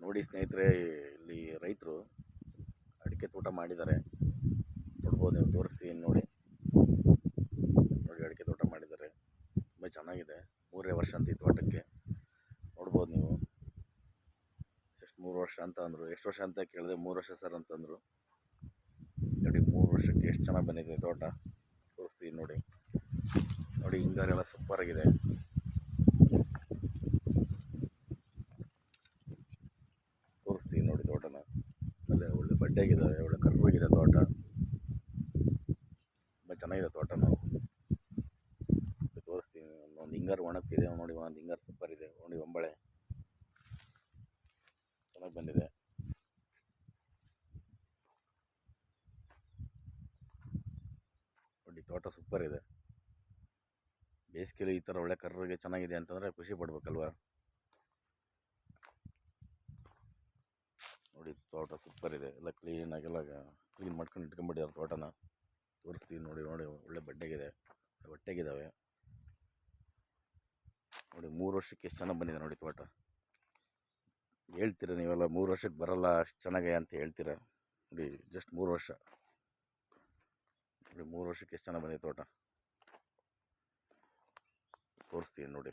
ನೋಡಿ ಸ್ನೇಹಿತರೆ, ಇಲ್ಲಿ ರೈತರು ಅಡಿಕೆ ತೋಟ ಮಾಡಿದ್ದಾರೆ. ನೋಡ್ಬೋದು, ನೀವು ತೋರಿಸ್ತೀನಿ ನೋಡಿ. ಅಡಿಕೆ ತೋಟ ಮಾಡಿದ್ದಾರೆ, ತುಂಬ ಚೆನ್ನಾಗಿದೆ. 3 ವರ್ಷ ಅಂತ ಈ ತೋಟಕ್ಕೆ. ನೋಡ್ಬೋದು ನೀವು. ಎಷ್ಟು 3 ವರ್ಷ ಅಂತ ಅಂದರು. ಎಷ್ಟು ವರ್ಷ ಅಂತ ಕೇಳಿದೆ, 3 ವರ್ಷ ಸರ್ ಅಂತಂದರು. ನೋಡಿ 3 ವರ್ಷಕ್ಕೆ ಎಷ್ಟು ಚೆನ್ನಾಗಿ ಬಂದಿದೆ ತೋಟ. ತೋರಿಸ್ತೀನಿ ನೋಡಿ. ನೋಡಿ ಹಿಂಗಾರೆಲ್ಲ ಸೂಪರಾಗಿದೆ. ತೋರಿಸ್ತೀನಿ ನೋಡಿ ತೋಟನ. ಆಮೇಲೆ ಒಳ್ಳೆ ಬಡ್ಡೆಗಿದ್ದಾವೆ, ಒಳ್ಳೆ ಕರ್ವಾಗಿದೆ ತೋಟ. ತುಂಬ ಚೆನ್ನಾಗಿದೆ ತೋಟನ. ತೋರಿಸ್ತೀನಿ. ಒಂದು ಹಿಂಗಾರು ಒಣಗ್ತಿದೆ ನೋಡಿ. ಒಂದು ಹಿಂಗಾರು ಸೂಪರ್ ಇದೆ ನೋಡಿ. ಒಂಬಳೆ ಚೆನ್ನಾಗಿ ಬಂದಿದೆ. ನೋಡಿ ತೋಟ ಸೂಪರ್ ಇದೆ. ಬೇಸಿಗೆಯಲ್ಲಿ ಈ ಥರ ಒಳ್ಳೆ ಕರ್ರಿಗೆ ಚೆನ್ನಾಗಿದೆ ಅಂತಂದರೆ ಖುಷಿ ಪಡ್ಬೇಕಲ್ವ. ನೋಡಿ ತೋಟ ಸೂಪರ್ ಇದೆ. ಎಲ್ಲ ಕ್ಲೀನಾಗೆಲ್ಲ ಕ್ಲೀನ್ ಮಾಡ್ಕೊಂಡು ಇಟ್ಕೊಂಡ್ಬಿಟ್ಟಿದ್ದಾರೆ ತೋಟನ. ತೋರಿಸ್ತೀವಿ ನೋಡಿ. ನೋಡಿ ಒಳ್ಳೆ ಬಡ್ಡೆಗಿದೆ, ಹೊಟ್ಟೆಗಿದ್ದಾವೆ ನೋಡಿ. 3 ವರ್ಷಕ್ಕೆ ಎಷ್ಟು ಚೆನ್ನಾಗಿ ಬಂದಿದೆ ನೋಡಿ ತೋಟ. ಹೇಳ್ತೀರ ನೀವೆಲ್ಲ 3 ವರ್ಷಕ್ಕೆ ಬರಲ್ಲ ಅಷ್ಟು ಚೆನ್ನಾಗೆ ಅಂತ ಹೇಳ್ತೀರ. ನೋಡಿ ಜಸ್ಟ್ 3 ವರ್ಷ ನೋಡಿ. 3 ವರ್ಷಕ್ಕೆ ಎಷ್ಟು ಚೆನ್ನಾಗಿ ಬಂದಿದೆ ತೋಟ. ತೋರಿಸ್ತೀನಿ ನೋಡಿ.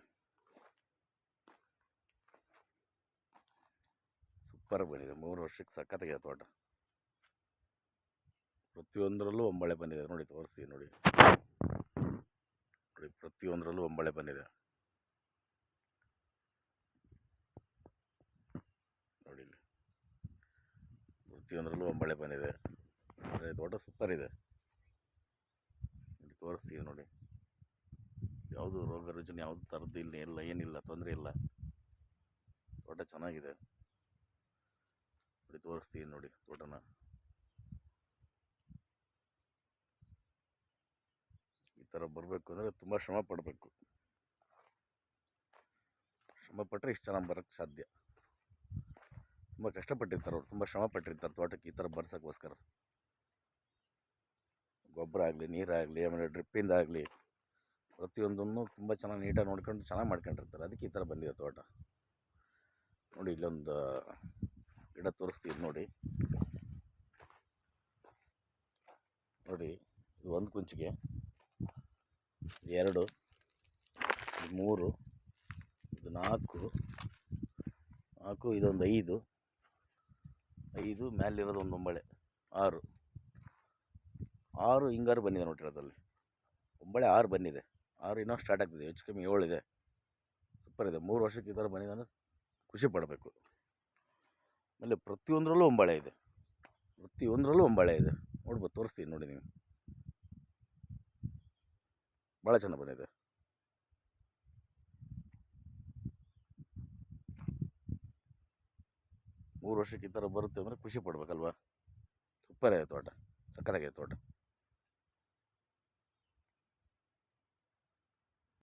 ಸೂಪರಾಗಿ ಬಂದಿದೆ. 3 ವರ್ಷಕ್ಕೆ ಸಖತ್ತಾಗಿದೆ ತೋಟ. ಪ್ರತಿಯೊಂದರಲ್ಲೂ ಒಂಬಳೆ ಬಂದಿದೆ ನೋಡಿ. ತೋರಿಸ್ತೀನಿ ನೋಡಿ. ನೋಡಿ ಪ್ರತಿಯೊಂದರಲ್ಲೂ ಒಂಬಳೆ ಬಂದಿದೆ ನೋಡಿ. ಇಲ್ಲಿ ಪ್ರತಿಯೊಂದರಲ್ಲೂ ಒಂಬಳೆ ಬಂದಿದೆ. ತೋಟ ಸೂಪರ್ ಇದೆ ನೋಡಿ. ತೋರಿಸ್ತೀವಿ ನೋಡಿ. ಯಾವುದು ರೋಗ ರುಜಿನ ಯಾವುದು ಥರದ್ದು ಇಲ್ಲ, ಏನಿಲ್ಲ, ತೊಂದರೆ ಇಲ್ಲ. ತೋಟ ಚೆನ್ನಾಗಿದೆ ನೋಡಿ. ತೋರಿಸ್ತೀನಿ ನೋಡಿ ತೋಟನ. ಈ ಥರ ಬರಬೇಕು ಅಂದರೆ ತುಂಬ ಶ್ರಮ ಪಡಬೇಕು. ಶ್ರಮ ಪಟ್ಟರೆ ಇಷ್ಟು ಚೆನ್ನಾಗಿ ಬರೋಕ್ಕೆ ಸಾಧ್ಯ. ತುಂಬ ಕಷ್ಟಪಟ್ಟಿರ್ತಾರೆ ಅವ್ರು, ತುಂಬ ಶ್ರಮ ಪಟ್ಟಿರ್ತಾರೆ ತೋಟಕ್ಕೆ ಈ ಥರ ಬರ್ಸೋಕ್ಕೋಸ್ಕರ. ಗೊಬ್ಬರ ಆಗಲಿ, ನೀರಾಗಲಿ, ಆಮೇಲೆ ಡ್ರಿಪ್ಪಿಂದಾಗಲಿ ಪ್ರತಿಯೊಂದನ್ನು ತುಂಬ ಚೆನ್ನಾಗಿ ನೀಟಾಗಿ ನೋಡ್ಕೊಂಡು ಚೆನ್ನಾಗಿ ಮಾಡ್ಕೊಂಡಿರ್ತಾರೆ. ಅದಕ್ಕೆ ಈ ಥರ ಬಂದಿದೆ ತೋಟ ನೋಡಿ. ಇಲ್ಲೊಂದು ಗಿಡ ತೋರಿಸ್ತೀವಿ ನೋಡಿ. ನೋಡಿ ಇದು 1 ಕುಂಚಿಗೆ, 2, 3, ಇದು 4, ಇದೊಂದು 5 ಮೇಲಿರೋದು ಒಂದು ಒಂಬಳೆ 6 ಹಿಂಗಾರು ಬಂದಿದೆ ನೋಡ್ರಿ. ಅದರಲ್ಲಿ ಒಂಬಳೆ 6 ಬಂದಿದೆ. 6 ಇನ್ನೂ ಸ್ಟಾರ್ಟ್ ಆಗ್ತಿದೆ. ಹೆಚ್ಚು ಕಮ್ಮಿ 7 ಇದೆ. ಸೂಪರ್ ಇದೆ. 3 ವರ್ಷಕ್ಕೆ ಈ ಥರ ಬಂದಿದೆ ಅಂದರೆ ಖುಷಿ ಪಡಬೇಕು. ಆಮೇಲೆ ಪ್ರತಿಯೊಂದರಲ್ಲೂ ಒಂಬಳೆ ಇದೆ. ನೋಡ್ಬೋದು, ತೋರಿಸ್ತೀನಿ ನೋಡಿ ನೀವು. ಭಾಳ ಚೆನ್ನಾಗಿ ಬಂದಿದೆ. ಮೂರು ವರ್ಷಕ್ಕೆ ಈ ಥರ ಬರುತ್ತೆ ಅಂದರೆ ಖುಷಿ ಪಡ್ಬೇಕಲ್ವ. ಸೂಪರ್ ಇದೆ ತೋಟ, ಸಕ್ಕತ್ತಾಗಿದೆ ತೋಟ.